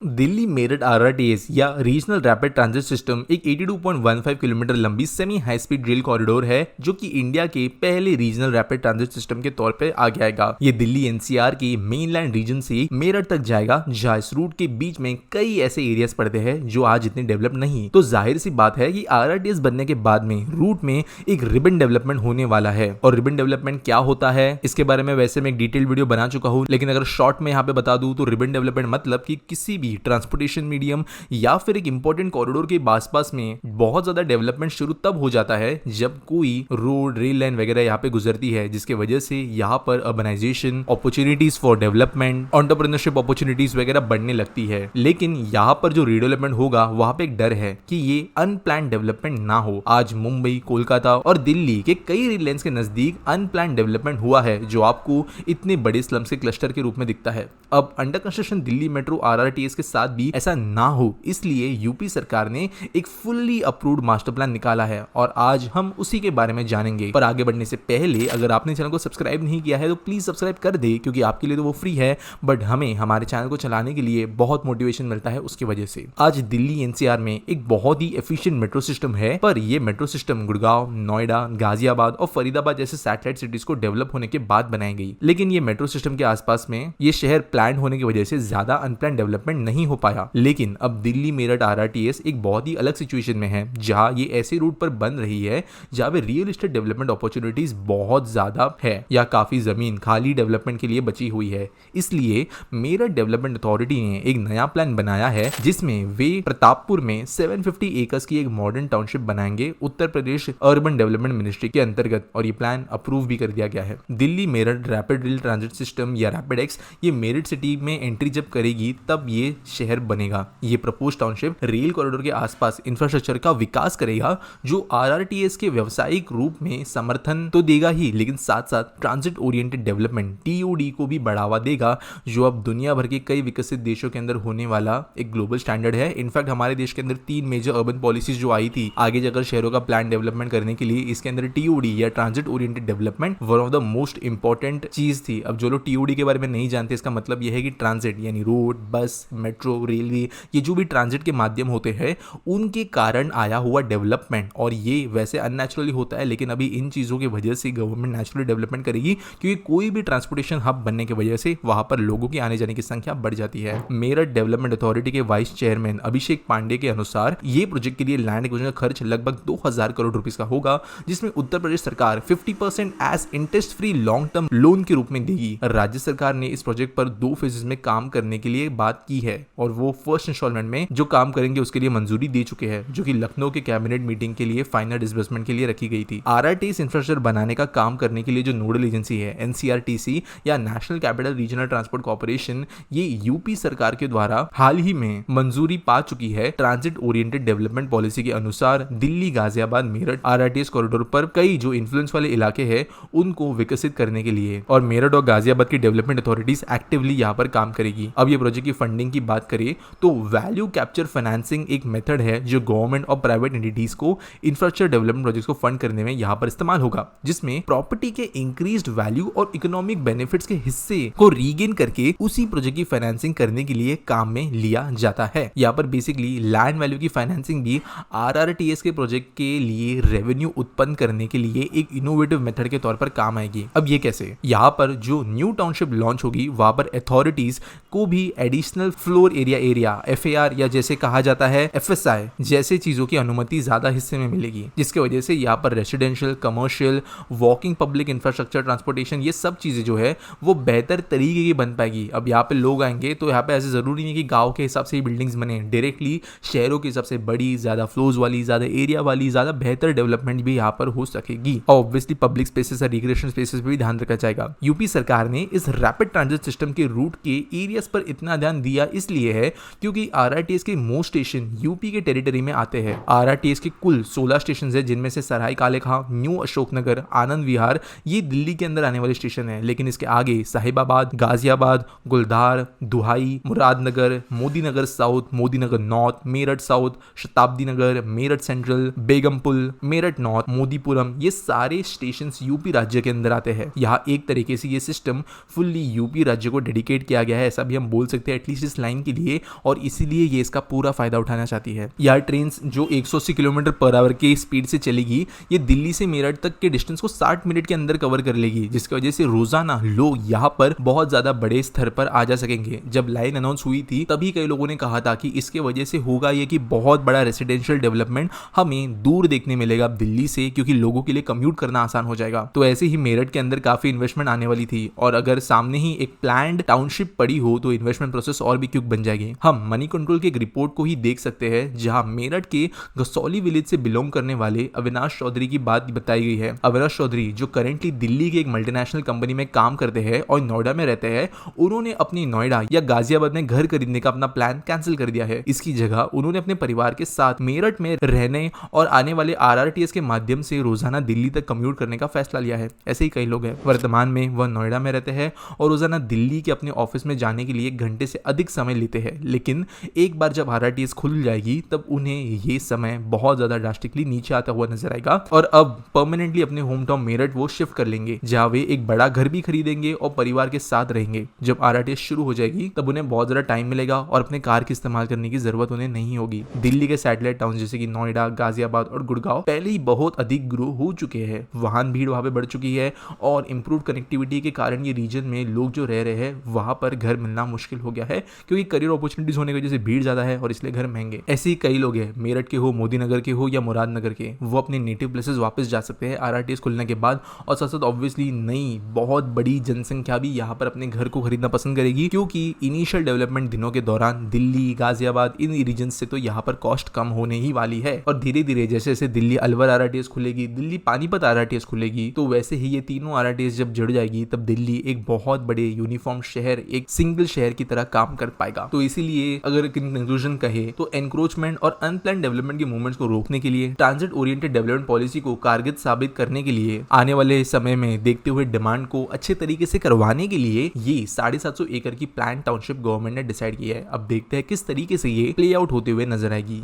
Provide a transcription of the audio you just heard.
Delhi Meerut RRTS या regional rapid transit system एक 82.15 kilometre लंबी semi high speed rail corridor है जो कि इंडिया के पहले रीजनल रैपिड ट्रांजिट सिस्टम के तौर पे आगे आएगा। ये दिल्ली एनसीआर की मेनलैंड रीजन से मेरठ तक जाएगा, जहां इस रूट के बीच में कई ऐसे एरियाज पड़ते हैं जो आज इतने डेवलप नहीं। तो जाहिर सी बात है कि आरआरटीएस बनने के बाद में रूट में एक रिबन डेवलपमेंट होने वाला है। और रिबन डेवलपमेंट क्या होता है इसके बारे में वैसे मैं एक डिटेल वीडियो बना चुका हूं, लेकिन अगर शॉर्ट में यहाँ पे बता दूं तो रिबन डेवलपमेंट मतलब कि किसी भी ट्रांसपोर्टेशन मीडियम या फिर एक इंपॉर्टेंट कॉरिडोर के आसपास में बहुत ज्यादा डेवलपमेंट शुरू तब हो जाता है जब कोई रोड, रेल लाइन वगैरह यहाँ पे गुजरती है, जिसके वजह से यहाँ पर urbanisation, opportunities for development, entrepreneurship opportunities वगैरह बढ़ने लगती है। लेकिन यहाँ पर जो रीडेवलपमेंट होगा वहां पे एक डर है कि ये अनप्लान डेवलपमेंट ना हो। आज मुंबई, कोलकाता और दिल्ली के कई रेल लाइंस के नजदीक अनप्लान डेवलपमेंट हुआ है जो आपको इतने बड़े स्लम्स के क्लस्टर के रूप में दिखता है। अब under construction Delhi metro RRTS के साथ भी ऐसा ना हो, इसलिए यूपी सरकार ने एक फुल्ली अप्रूव्ड मास्टर प्लान निकाला है और आज हम उसी के बारे में जानेंगे। पर आगे बढ़ने से पहले अगर आपने चैनल को सब्सक्राइब नहीं किया है तो प्लीज सब्सक्राइब कर दे, क्योंकि आपके लिए तो वो फ्री है, बट हमें हमारे चैनल को चलाने के लिए बहुत मोटिवेशन मिलता है उसकी वजह से। आज दिल्ली एनसीआर में एक बहुत ही एफिशिएंट मेट्रो सिस्टम है, पर यह मेट्रो सिस्टम गुड़गांव, नोएडा, गाजियाबाद और फरीदाबाद जैसे सैटेलाइट सिटीज को डेवलप होने के बाद बनाई गई। लेकिन ये मेट्रो सिस्टम के आसपास में ये शहर प्लान होने की वजह से ज्यादा अनप्लान डेवलपमेंट नहीं हो पाया। लेकिन अब दिल्ली मेरठ आरआरटीएस एक बहुत ही अलग सिचुएशन में है, जहां ये ऐसे रूट पर बन रही है जहां पे रियल एस्टेट डेवलपमेंट अपॉर्चुनिटीज बहुत ज्यादा है या काफी जमीन खाली डेवलपमेंट के लिए बची हुई है। इसलिए मेरठ डेवलपमेंट अथॉरिटी ने एक नया प्लान बनाया है जिसमें वे प्रतापपुर में 750 एकर्स की एक मॉडर्न टाउनशिप बनाएंगे Uttar Pradesh urban development ministry के अंतर्गत, और ये प्लान अप्रूव भी कर दिया गया है। Delhi Meerut rapid rail transit system या रैपिड एक्स ये मेरठ सिटी में एंट्री जब करेगी तब ये शहर बनेगा। ये प्रपोज टाउनशिप रेल कॉरिडोर के आसपास इंफ्रास्ट्रक्चर का विकास करेगा जो आरआरटीएस के व्यावसायिक रूप में समर्थन तो देगा ही, लेकिन साथ साथ ट्रांजिट ओरिएंटेड डेवलपमेंट टीओडी को भी बढ़ावा देगा, जो अब दुनिया भर के कई विकसित देशों के अंदर होने वाला एक ग्लोबल स्टैंडर्ड है। इनफैक्ट हमारे देश के अंदर 3 मेजर अर्बन पॉलिसीज जो आई थी आगे जाकर शहरों का प्लान डेवलपमेंट करने के लिए, इसके अंदर टीओडी या transit oriented development one of the most important चीज थी। अब जो लोग टीओडी के बारे में नहीं जानते, इसका मतलब यह है कि ट्रांजिट यानी रोड, बस, मेट्रो, रेलवे, ये जो भी ट्रांजिट के माध्यम होते हैं उनके कारण आया हुआ डेवलपमेंट। और ये वैसे अननेचुरली होता है, लेकिन अभी इन चीजों की वजह से गवर्नमेंट नेचुरली डेवलपमेंट करेगी, क्योंकि कोई भी ट्रांसपोर्टेशन हब बनने की वजह से वहां पर लोगों की आने जाने की संख्या बढ़ जाती है। मेरठ डेवलपमेंट अथॉरिटी के वाइस चेयरमैन अभिषेक पांडे के अनुसार ये प्रोजेक्ट के लिए लैंड एक्विजिशन का खर्च लगभग 2000 करोड़ रुपीस का होगा, जिसमें उत्तर प्रदेश सरकार 50% as interest free long term loan के रूप में देगी। राज्य सरकार ने इस प्रोजेक्ट पर 2 फेजेस में काम करने के लिए बात की है और वो फर्स्ट इंस्टॉलमेंट में जो काम करेंगे उसके लिए मंजूरी दे चुके हैं, जो कि लखनऊ के कैबिनेट मीटिंग के लिए फाइनल डिसबर्समेंट के लिए रखी गई थी। आरआरटीएस इंफ्रास्ट्रक्चर बनाने का काम करने के लिए जो नोडल एजेंसी है एनसीआरटीसी या national capital regional transport corporation, ये यूपी सरकार के द्वारा हाल ही में मंजूरी पा चुकी है। ट्रांजिट ओरिएंटेड डेवलपमेंट पॉलिसी के अनुसार दिल्ली, गाजियाबाद, मेरठ आरआरटीएस कॉरिडोर पर कई जो इन्फ्लुएंस वाले इलाके हैं उनको विकसित करने के लिए, और मेरठ और गाजियाबाद की डेवलपमेंट अथॉरिटीज एक्टिवली यहाँ पर काम करेगी। अब ये प्रोजेक्ट की फंडिंग की बात करें तो वैल्यू कैप्चर फाइनेंसिंग एक मेथड है जो गवर्नमेंट और प्राइवेट एंटिटीज को इंफ्रास्ट्रक्चर डेवलपमेंट प्रोजेक्ट्स को फंड करने में यहाँ पर इस्तेमाल होगा, जिसमें प्रॉपर्टी के इंक्रीज्ड वैल्यू और इकोनॉमिक बेनिफिट्स के हिस्से को रीगेन करके उसी प्रोजेक्ट की फाइनेंसिंग करने के लिए काम में लिया जाता है। यहाँ पर बेसिकली लैंड वैल्यू की फाइनेंसिंग भी आरआरटीएस के प्रोजेक्ट के लिए रेवेन्यू उत्पन्न करने के लिए एक इनोवेटिव मेथड के तौर पर काम आएगी। अब ये कैसे? यहाँ पर जो न्यू टाउनशिप लॉन्च होगी वहां पर अथॉरिटीज को भी एडिशनल फ्लोर एरिया एफएआर या जैसे कहा जाता है एफएसआई जैसे चीजों की अनुमति ज्यादा हिस्से में मिलेगी, जिसकी वजह से यहाँ पर residential, commercial, walking public infrastructure, transportation, ये सब चीजें जो है वो बेहतर तरीके की बन पाएगी। अब यहाँ पे लोग आएंगे तो यहाँ पे ऐसे जरूरी नहीं कि गांव के हिसाब से ही बिल्डिंग्स बने, डायरेक्टली शहरों के हिसाब से बड़ी, ज्यादा फ्लोर्स वाली, ज्यादा एरिया वाली, ज्यादा बेहतर डेवलपमेंट भी यहाँ पर हो सकेगी। और ऑब्वियसली पब्लिक स्पेसेस और रिक्रिएशन स्पेसेस पे भी ध्यान रखा जाएगा। यूपी सरकार ने इस रैपिड ट्रांजिट सिस्टम के रूट के एरियाज पर इतना ध्यान दिया इसलिए है क्योंकि आरआरटीएस के मोस्ट स्टेशन यूपी के टेरिटरी में आते हैं। आरआरटीएस के कुल 16 स्टेशन है, जिनमें से सराय काले खां, न्यू अशोकनगर, आनंद विहार ये दिल्ली के अंदर आने वाले स्टेशन है। लेकिन इसके आगे साहिबाबाद, गाजियाबाद, गुलदार, दुहाई, मुरादनगर, मोदी नगर साउथ, मोदी नगर नॉर्थ, मेरठ साउथ, शताब्दी नगर, मेरठ सेंट्रल, बेगमपुल, मेरठ नॉर्थ, मोदीपुरम, ये सारे स्टेशन यूपी राज्य के अंदर आते हैं। यहाँ एक तरीके से ये सिस्टम फुल्ली यूपी राज्य को डेडिकेट किया गया है, ऐसा भी हम बोल सकते हैं। एटलीस्ट इस लाइन लाइन के लिए और इसीलिए ये इसका पूरा फायदा उठाना चाहती है। यह ट्रेन जो 180 किलोमीटर पर आवर के स्पीड से चलेगी, ये दिल्ली से मेरठ तक के डिस्टेंस को 60 मिनट के अंदर कवर कर लेगी, जिसकी वजह से रोजाना लोग यहाँ पर बहुत ज्यादा बड़े स्तर पर आ जा सकेंगे। जब लाइन अनाउंस हुई थी तभी कई लोगों ने कहा था कि इसके वजह से होगा ये कि बहुत बड़ा रेसिडेंशियल डेवलपमेंट हमें दूर देखने मिलेगा दिल्ली से, क्योंकि लोगों के लिए कम्यूट करना आसान हो जाएगा। तो ऐसे ही मेरठ के अंदर काफी इन्वेस्टमेंट आने वाली थी और अगर सामने ही एक प्लान्ड टाउनशिप पड़ी हो तो इन्वेस्टमेंट प्रोसेस और भी क्विक बन जाएगी। हम मनी कंट्रोल के एक रिपोर्ट को ही देख सकते हैं जहां मेरठ के गसौली विलेज से बिलोंग करने वाले अविनाश चौधरी की बात बताई गई है। अविनाश चौधरी जो करेंटली दिल्ली की एक मल्टीनेशनल कंपनी में काम करते हैं और नोएडा में रहते हैं, उन्होंने अपनी नोएडा या गाजियाबाद में घर खरीदने का अपना प्लान कैंसिल कर दिया है। इसकी जगह उन्होंने अपने परिवार के साथ मेरठ में रहने और आने वाले आरआरटीएस के माध्यम से रोजाना दिल्ली तक कम्यूट करने का फैसला लिया है। ऐसे ही कई लोग हैं। वर्तमान में वह नोएडा में रहते हैं और रोजाना दिल्ली के अपने ऑफिस में जाने के लिए 1 घंटे से अधिक समय लेते हैं, लेकिन एक बार जब आरआरटीएस खुल जाएगी तब उन्हें ये समय बहुत ज्यादा ड्रास्टिकली नीचे आता हुआ नजर आएगा और अब परमानेंटली अपने होम टाउन मेरठ वो शिफ्ट कर लेंगे, जहां वे एक बड़ा घर भी खरीदेंगे और परिवार के साथ रहेंगे। जब आरआरटीएस शुरू हो जाएगी तब उन्हें बहुत ज्यादा टाइम मिलेगा और अपने कार की इस्तेमाल करने की जरूरत उन्हें नहीं होगी। दिल्ली के सैटेलाइट टाउन जैसे कि नोएडा, गाजियाबाद और गुड़गांव पहले ही बहुत अधिक ग्रो हो चुके हैं। वाहन भीड़ वहां पे बढ़ चुकी है और इंप्रूव कनेक्टिविटी के कारण ये रीजन में लोग जो रह रहे हैं वहां पर घर मिलना मुश्किल हो गया है, क्योंकि करियर अपॉर्चुनिटीज होने की वजह से भीड़ ज्यादा है और इसलिए घर महंगे। ऐसे ही कई लोग हैं, मेरठ के हो, मोदी नगर के हो या मुरादनगर के, वो अपने नेटिव प्लेसेस वापस जा सकते हैं आरआरटीएस खुलने के बाद। और साथ साथ ऑब्वियसली नई बहुत बड़ी जनसंख्या भी यहाँ पर अपने घर को खरीदना पसंद करेगी, क्योंकि इनिशियल डेवलपमेंट दिनों के दौरान दिल्ली, गाजियाबाद इन रीजन से तो यहाँ पर कॉस्ट कम होने ही वाली है। और धीरे धीरे जैसे जैसे दिल्ली अलवर आरआरटीएस खुलेगी, दिल्ली पानीपत आरआरटीएस खुलेगी, तो वैसे ही ये तीनों आरआरटीएस जब जुड़ जाएगी तब दिल्ली एक बहुत बड़े यूनिफॉर्म शहर, एक सिंगल शहर की तरह काम कर पाएगा। तो इसीलिए अगर कंक्लूजन कहे तो एनक्रोचमेंट और अनप्लान डेवलपमेंट के मूवमेंट्स को रोकने के लिए, ट्रांजिट ओरिएंटेड डेवलपमेंट पॉलिसी को कारगर साबित करने के लिए, आने वाले समय में देखते हुए डिमांड को अच्छे तरीके से करवाने के लिए ये 750 एकड़ की प्लान टाउनशिप गवर्नमेंट ने डिसाइड किया है। अब देखते हैं किस तरीके से ये प्ले आउट होते हुए नजर आएगी।